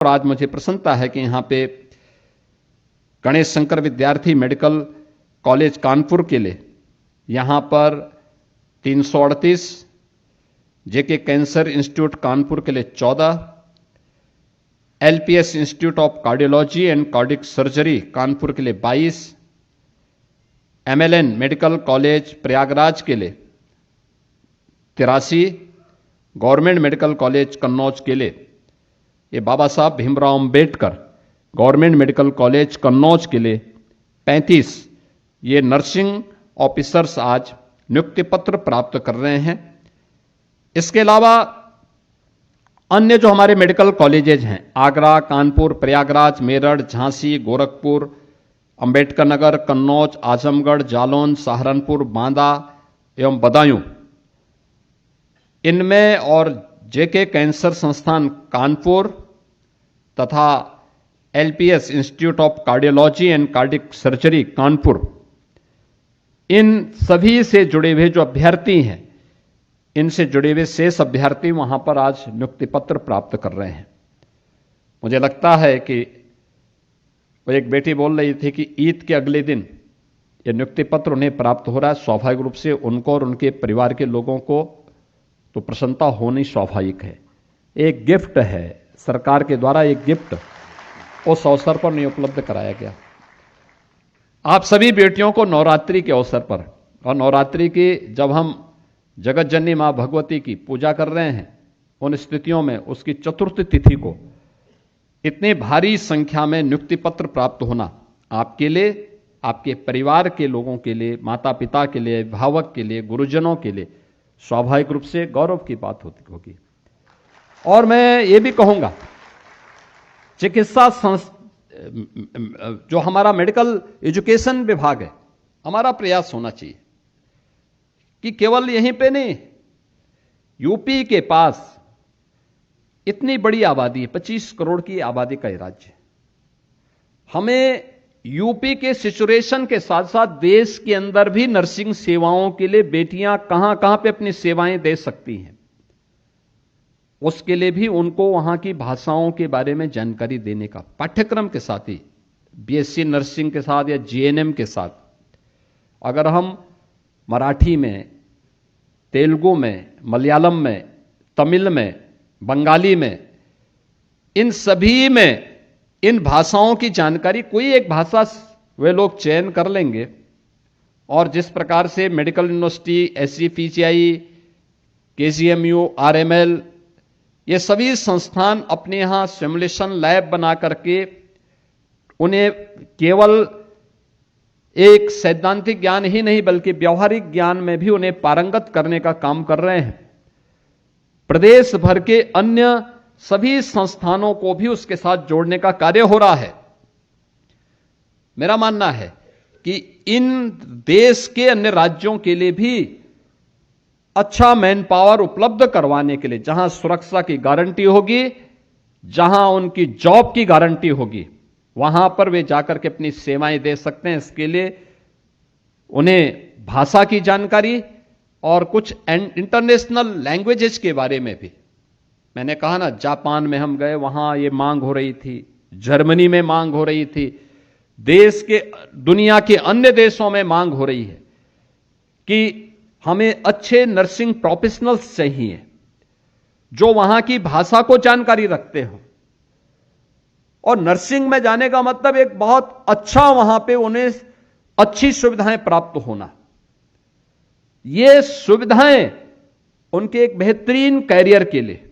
और आज मुझे प्रसन्नता है कि यहाँ पे गणेश शंकर विद्यार्थी मेडिकल कॉलेज कानपुर के लिए यहाँ पर 338, जेके कैंसर इंस्टीट्यूट कानपुर के लिए 14, LPS institute of cardiology and cardiac surgery Kanpur के लिए 22, एमएलएन मेडिकल कॉलेज प्रयागराज के लिए 83, गवर्नमेंट मेडिकल कॉलेज कन्नौज के लिए ये बाबा Saheb Bhimrao Ambedkar government medical college Kannauj के लिए 35 ये नर्सिंग ऑफिसर्स आज नियुक्ति पत्र प्राप्त कर रहे हैं। इसके अलावा अन्य जो हमारे मेडिकल कॉलेजेज हैं आगरा, कानपुर, प्रयागराज, मेरठ, झांसी, गोरखपुर, अंबेडकर नगर, कन्नौज, आजमगढ़, जालौन, सहारनपुर, बांदा एवं बदायूं, इनमें और जेके कैंसर संस्थान कानपुर तथा LPS institute of cardiology and cardiac surgery Kanpur, इन सभी से जुड़े हुए जो अभ्यर्थी हैं, इनसे जुड़े हुए शेष अभ्यर्थी वहां पर आज नियुक्ति पत्र प्राप्त कर रहे हैं। मुझे लगता है कि वो एक बेटी बोल रही थी कि ईद के अगले दिन ये नियुक्ति पत्र उन्हें प्राप्त हो रहा है। स्वाभाविक रूप से उनको और उनके परिवार के लोगों को तो प्रसन्नता होनी स्वाभाविक है। एक गिफ्ट है, सरकार के द्वारा एक गिफ्ट उस अवसर पर नहीं उपलब्ध कराया गया। आप सभी बेटियों को नवरात्रि के अवसर पर और नवरात्रि की जब हम जगत जननी मां भगवती की पूजा कर रहे हैं, उन स्थितियों में उसकी चतुर्थ तिथि को इतनी भारी संख्या में नियुक्ति पत्र प्राप्त होना आपके लिए, आपके परिवार के लोगों के लिए, माता पिता के लिए, अभिभावक के लिए, गुरुजनों के लिए स्वाभाविक रूप से गौरव की बात होगी। और मैं ये भी कहूंगा, चिकित्सा जो हमारा मेडिकल एजुकेशन विभाग है, हमारा प्रयास होना चाहिए कि केवल यहीं पे नहीं, यूपी के पास इतनी बड़ी आबादी है, 25 करोड़ की आबादी का ये राज्य है। हमें यूपी के सिचुएशन के साथ साथ देश के अंदर भी नर्सिंग सेवाओं के लिए बेटियां कहां कहां पे अपनी सेवाएं दे सकती हैं, उसके लिए भी उनको वहां की भाषाओं के बारे में जानकारी देने का पाठ्यक्रम के साथ ही, बीएससी नर्सिंग के साथ या जीएनएम के साथ, अगर हम मराठी में, तेलुगु में, मलयालम में, तमिल में, बंगाली में, इन सभी में इन भाषाओं की जानकारी, कोई एक भाषा वे लोग चयन कर लेंगे और जिस प्रकार से मेडिकल यूनिवर्सिटी, एसजीपीसीआई, केजीएमयू, आरएमएल, ये सभी संस्थान अपने यहां सिमुलेशन लैब बना करके उन्हें केवल एक सैद्धांतिक ज्ञान ही नहीं बल्कि व्यवहारिक ज्ञान में भी उन्हें पारंगत करने का काम कर रहे हैं। प्रदेश भर के अन्य सभी संस्थानों को भी उसके साथ जोड़ने का कार्य हो रहा है। मेरा मानना है कि इन देश के अन्य राज्यों के लिए भी अच्छा मैन पावर उपलब्ध करवाने के लिए, जहां सुरक्षा की गारंटी होगी, जहां उनकी जॉब की गारंटी होगी, वहां पर वे जाकर के अपनी सेवाएं दे सकते हैं। इसके लिए उन्हें भाषा की जानकारी और कुछ इंटरनेशनल लैंग्वेजेस के बारे में भी, मैंने कहा ना, जापान में हम गए, वहां ये मांग हो रही थी, जर्मनी में मांग हो रही थी, देश के, दुनिया के अन्य देशों में मांग हो रही है कि हमें अच्छे नर्सिंग प्रोफेशनल्स चाहिए जो वहां की भाषा को जानकारी रखते हो। और नर्सिंग में जाने का मतलब एक बहुत अच्छा, वहां पे उन्हें अच्छी सुविधाएं प्राप्त होना। ये सुविधाएं उनके एक बेहतरीन कैरियर के लिए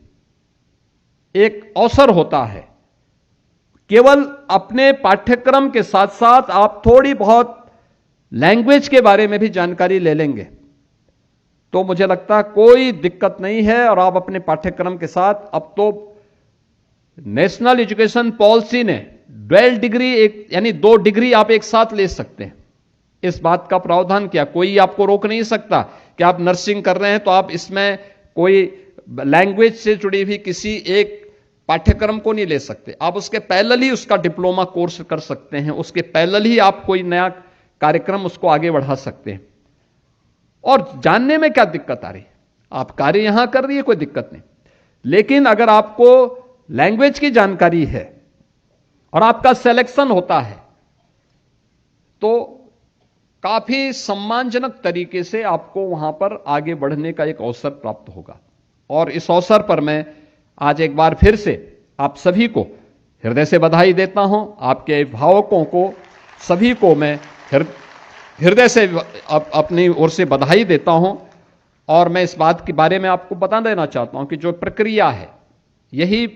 एक अवसर होता है। केवल अपने पाठ्यक्रम के साथ साथ आप थोड़ी बहुत लैंग्वेज के बारे में भी जानकारी ले लेंगे तो मुझे लगता है कोई दिक्कत नहीं है। और आप अपने पाठ्यक्रम के साथ, अब तो नेशनल एजुकेशन पॉलिसी ने ड्वेल डिग्री, एक यानी 2 डिग्री आप एक साथ ले सकते हैं, इस बात का प्रावधान किया। कोई आपको रोक नहीं सकता कि आप नर्सिंग कर रहे हैं तो आप इसमें कोई लैंग्वेज से जुड़ी हुई किसी एक पाठ्यक्रम को नहीं ले सकते। आप उसके पैरेलल ही उसका डिप्लोमा कोर्स कर सकते हैं, उसके पैरेलल ही आप कोई नया कार्यक्रम उसको आगे बढ़ा सकते हैं। और जानने में क्या दिक्कत आ रही है, आप कार्य यहां कर रही है, कोई दिक्कत नहीं। लेकिन अगर आपको लैंग्वेज की जानकारी है और आपका सिलेक्शन होता है तो काफी सम्मानजनक तरीके से आपको वहां पर आगे बढ़ने का एक अवसर प्राप्त होगा। और इस अवसर पर मैं आज एक बार फिर से आप सभी को हृदय से बधाई देता हूं। आपके अभिभावकों को सभी को मैं हृदय से अपनी ओर से बधाई देता हूं। और मैं इस बात के बारे में आपको बता देना चाहता हूं कि जो प्रक्रिया है यही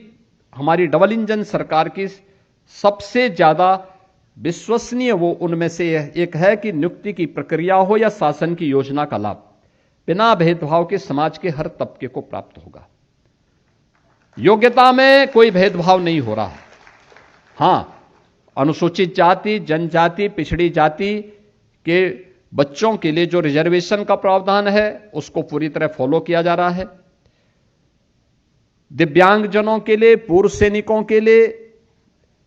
हमारी डबल इंजन सरकार की सबसे ज्यादा विश्वसनीय वो उनमें से एक है कि नियुक्ति की प्रक्रिया हो या शासन की योजना का लाभ बिना भेदभाव के समाज के हर तबके को प्राप्त होगा। योग्यता में कोई भेदभाव नहीं हो रहा है। हां, अनुसूचित जाति, जनजाति, पिछड़ी जाति के बच्चों के लिए जो रिजर्वेशन का प्रावधान है उसको पूरी तरह फॉलो किया जा रहा है। दिव्यांगजनों के लिए, पूर्व सैनिकों के लिए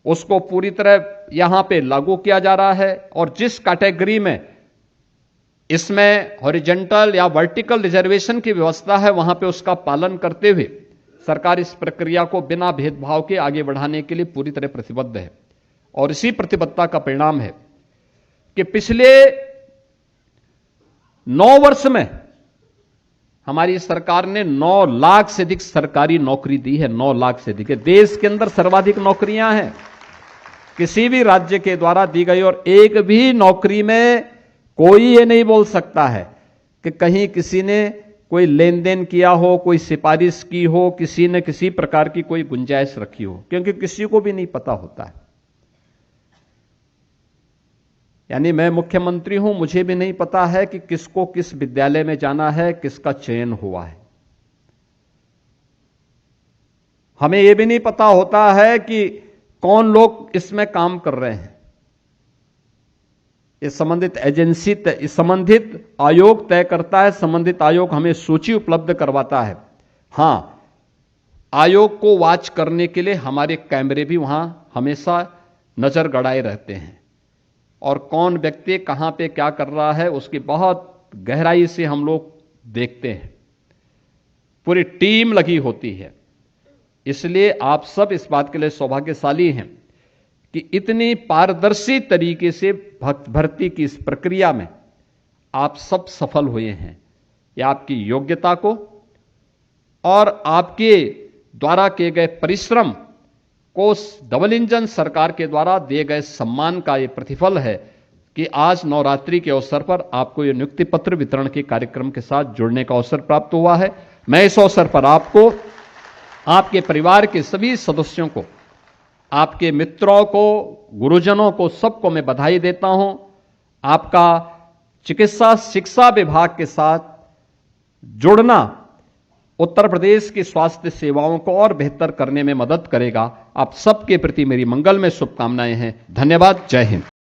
उसको पूरी तरह यहां पे लागू किया जा रहा है। और जिस कैटेगरी में इसमें हॉरिजॉन्टल या वर्टिकल रिजर्वेशन की व्यवस्था है वहां पे उसका पालन करते हुए सरकार इस प्रक्रिया को बिना भेदभाव के आगे बढ़ाने के लिए पूरी तरह प्रतिबद्ध है। और इसी प्रतिबद्धता का परिणाम है कि पिछले 9 वर्ष में हमारी सरकार ने 9 लाख से अधिक सरकारी नौकरी दी है। 9 लाख से अधिक। देश के अंदर सर्वाधिक नौकरियां हैं किसी भी राज्य के द्वारा दी गई। और एक भी नौकरी में कोई ये नहीं बोल सकता है कि कहीं किसी ने कोई लेन देन किया हो, कोई सिफारिश की हो, किसी ने किसी प्रकार की कोई गुंजाइश रखी हो, क्योंकि किसी को भी नहीं पता होता है। यानी मैं मुख्यमंत्री हूं, मुझे भी नहीं पता है कि किसको किस विद्यालय में जाना है, किसका चयन हुआ है। हमें यह भी नहीं पता होता है कि कौन लोग इसमें काम कर रहे हैं। ये संबंधित एजेंसी, संबंधित आयोग तय करता है। संबंधित आयोग हमें सूची उपलब्ध करवाता है। हां, आयोग को वॉच करने के लिए हमारे कैमरे भी वहां हमेशा नजर गड़ाए रहते हैं और कौन व्यक्ति कहां पे क्या कर रहा है उसकी बहुत गहराई से हम लोग देखते हैं। पूरी टीम लगी होती है। इसलिए आप सब इस बात के लिए सौभाग्यशाली हैं कि इतनी पारदर्शी तरीके से भर्ती की इस प्रक्रिया में आप सब सफल हुए हैं। यह आपकी योग्यता को और आपके द्वारा किए गए परिश्रम को डबल इंजन सरकार के द्वारा दिए गए सम्मान का यह प्रतिफल है कि आज नवरात्रि के अवसर पर आपको यह नियुक्ति पत्र वितरण के कार्यक्रम के साथ जुड़ने का अवसर प्राप्त हुआ है। मैं इस अवसर पर आपको, आपके परिवार के सभी सदस्यों को, आपके मित्रों को, गुरुजनों को, सबको मैं बधाई देता हूं। आपका चिकित्सा शिक्षा विभाग के साथ जुड़ना उत्तर प्रदेश की स्वास्थ्य सेवाओं को और बेहतर करने में मदद करेगा। आप सबके प्रति मेरी मंगलमय शुभकामनाएं हैं। धन्यवाद। जय हिंद।